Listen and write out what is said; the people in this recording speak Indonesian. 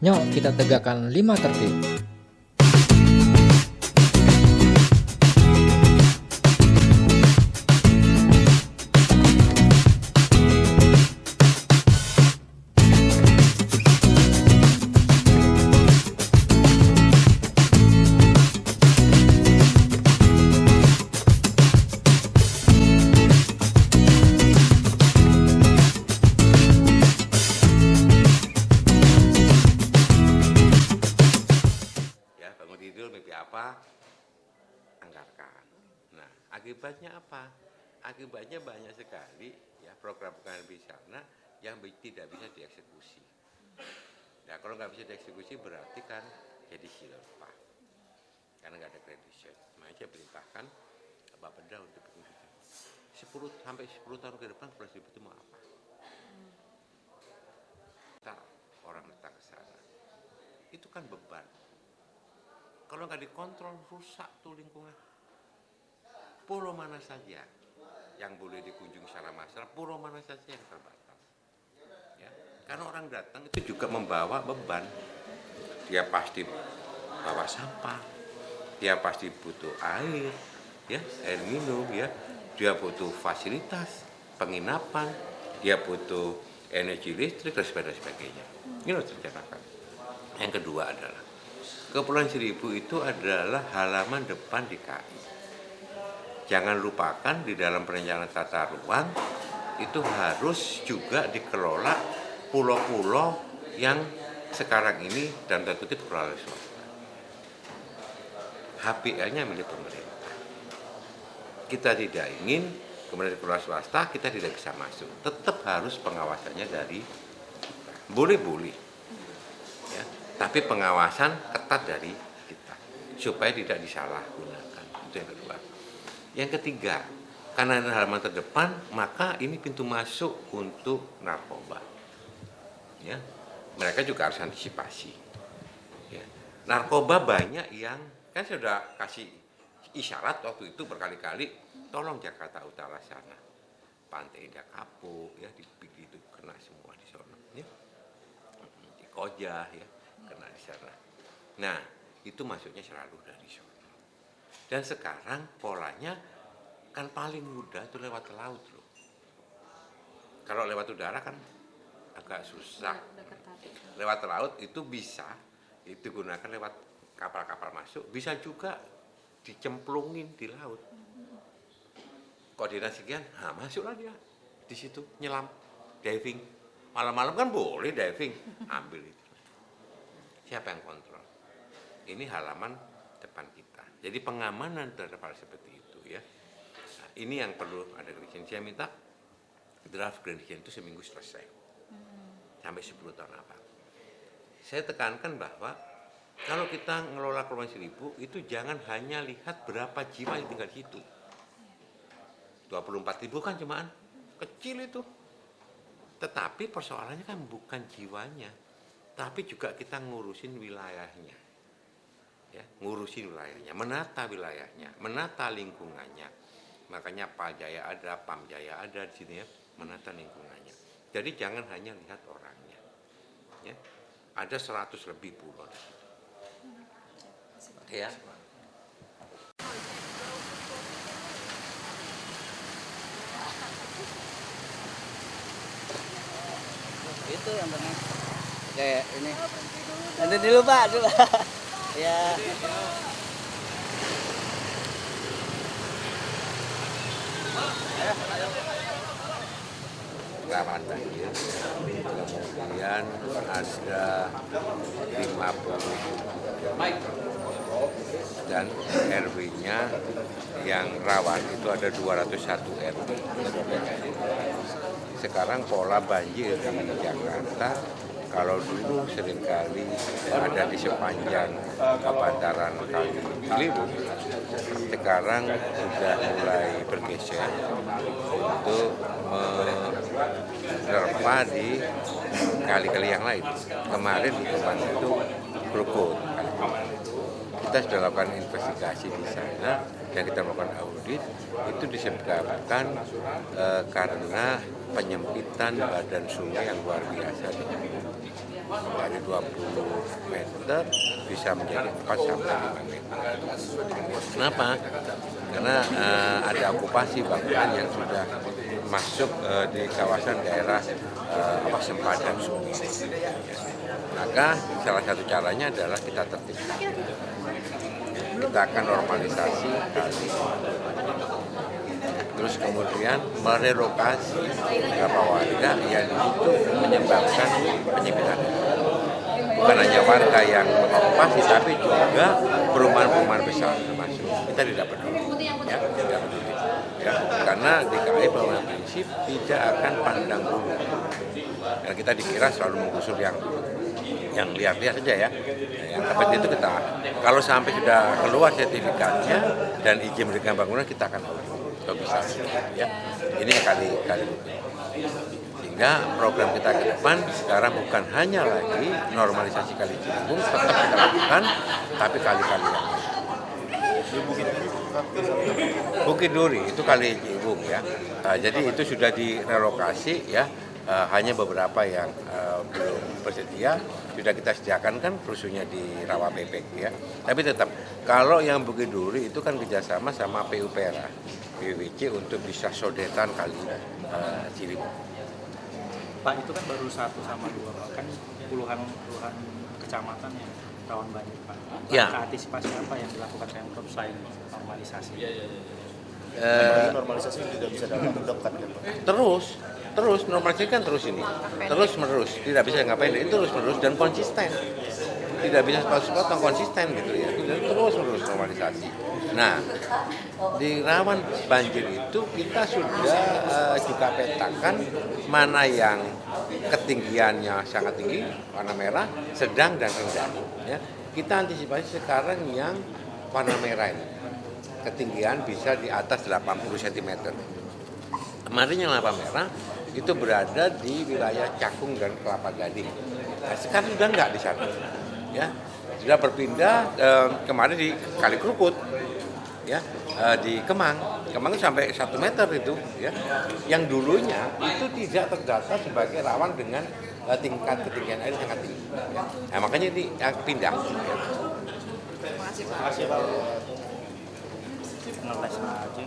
Yuk kita tegakkan 5 tertib. Tidur mimpi apa? Anggarkan. Nah, akibatnya apa? Akibatnya banyak sekali ya program-program di sana yang tidak bisa dieksekusi. Nah, kalau nggak bisa dieksekusi berarti kan jadi silpa. Karena nggak ada credition. Makanya saya perintahkan Pak Peda untuk bikin 10 tahun ke depan Pulau Seribu itu mau apa? Kita orang datang ke sana. Itu kan beban. Kalau nggak dikontrol, rusak tuh lingkungan. Pulau mana saja yang boleh dikunjungi secara massal, pulau mana saja yang terbatas. Ya. Karena orang datang itu juga membawa beban. Dia pasti bawa sampah, dia pasti butuh air, ya, air minum, ya. Dia butuh fasilitas penginapan, dia butuh energi listrik dan sebagainya. Ini harus direncanakan. Yang kedua adalah Kepulauan Seribu itu adalah halaman depan DKI. Jangan lupakan di dalam perencanaan tata ruang itu harus juga dikelola pulau-pulau yang sekarang ini dan terkutip kelola swasta. HPL-nya milik pemerintah. Kita tidak ingin kemudian kelola swasta kita tidak bisa masuk. Tetap harus pengawasannya dari boleh-boleh. Ya, tapi pengawasan ketat dari kita supaya tidak disalahgunakan. Itu yang kedua. Yang ketiga, karena ini halaman terdepan, maka ini pintu masuk untuk narkoba. Ya, mereka juga harus antisipasi. Ya. Narkoba banyak yang kan sudah kasih isyarat waktu itu berkali-kali, tolong Jakarta Utara sana, Pantai Indah Kapuk, ya di itu kena semua di sana. Ya. Di Koja, ya kena di sana. Nah, itu masuknya selalu dari sana. Dan sekarang polanya kan paling mudah itu lewat laut loh. Kalau lewat udara kan agak susah. Lewat laut itu bisa, itu gunakan lewat kapal-kapal masuk, bisa juga dicemplungin di laut. Koordinasi sekian, nah masuklah dia di situ nyelam, diving. Malam-malam kan boleh diving, ambil itu. Siapa yang kontrol? Ini halaman depan kita. Jadi pengamanan terhadap hal seperti itu ya. Nah, ini yang perlu ada Grand. Saya minta draft Grand itu seminggu selesai. Sampai 10 tahun apa. Saya tekankan bahwa kalau kita ngelola Kepulauan Seribu itu jangan hanya lihat berapa jiwa yang tinggal di situ. 24.000 kan cumaan kecil itu. Tetapi persoalannya kan bukan jiwanya, tapi juga kita ngurusin wilayahnya. Ya, ngurusin wilayahnya, menata wilayahnya, menata lingkungannya. Makanya Pajaya ada, Pamjaya ada di sini ya, menata lingkungannya. Jadi jangan hanya lihat orangnya. Ya. Ada 100 lebih pulau di situ. Oke ya. Itu yang benar. Kayak ini. Nanti dulu Pak, dulu. Ya. Rawan banjir, kemudian ada 50 dan RW-nya yang rawan itu ada 201 RW. Sekarang pola banjir di Jakarta, kalau dulu seringkali ada di sepanjang bantaran Kali Ciliwung, sekarang sudah mulai bergeser untuk menerpa di kali-kali yang lain. Kemarin di depan itu Krukut. Kita sudah lakukan investigasi di sana dan kita melakukan audit. Itu disebabkan karena penyempitan badan sungai yang luar biasa. dari 20 meter bisa menjadi 4 sampai 5 meter. Kenapa? Karena ada okupasi bangunan yang sudah masuk di kawasan daerah sempadan sungai. Maka salah satu caranya adalah kita tertibkan. Kita akan normalisasi kali. Terus kemudian merelokasi beberapa warga yang itu menyebabkan penyempitan. Bukan hanya warga yang mengokupasi, tapi juga perumahan-perumahan besar termasuk. Kita tidak peduli, ya, tidak peduli. Ya, karena DKI pada prinsip tidak akan pandang bulu. Karena kita dikira selalu menggusur yang liar-liar saja ya. Yang tepat itu kita, kalau sampai sudah keluar sertifikatnya dan izin mendirikan bangunan, kita akan audit. Kalau bisa, ya. Ini kali sehingga program kita ke depan sekarang bukan hanya lagi normalisasi Kali Ciliwung, tetap kita lakukan, tapi kali-kali yang Bukit Duri itu Kali Ciliwung ya. Jadi itu sudah direlokasi ya. Hanya beberapa yang belum bersedia sudah kita sediakan kan rusuhnya di Rawabebek ya. Tapi tetap kalau yang Bukit Duri itu kan kerjasama sama PUPR, PWC untuk bisa sodetan Kali Ciliwung. Pak, itu kan baru 1 sama 2, kan puluhan kecamatan yang rawan banjir Pak. Ya. Antisipasi apa yang dilakukan Pemprov selain normalisasi? Normalisasi tidak bisa dalam dekat kan Pak? Terus normalisasi kan terus ini, terus menerus, tidak bisa ngapain, ini terus menerus dan konsisten, tidak bisa sepotong konsisten gitu ya, dan terus menerus normalisasi. Nah, di rawan banjir itu kita sudah juga petakan mana yang ketinggiannya sangat tinggi, warna merah, sedang dan rendah. Ya, kita antisipasi sekarang yang warna merah ini, ketinggian bisa di atas 80 cm. Kemarin yang warna merah itu berada di wilayah Cakung dan Kelapa Gading. Nah, sekarang sudah enggak di sana, ya sudah berpindah kemarin di Kali Krukut, ya di Kemang itu sampai 1 meter itu, ya. Yang dulunya itu tidak terdata sebagai rawan dengan tingkat ketinggian air sangat tinggi. Ya. Nah, makanya ini pindah. Ya. Ngeles aja.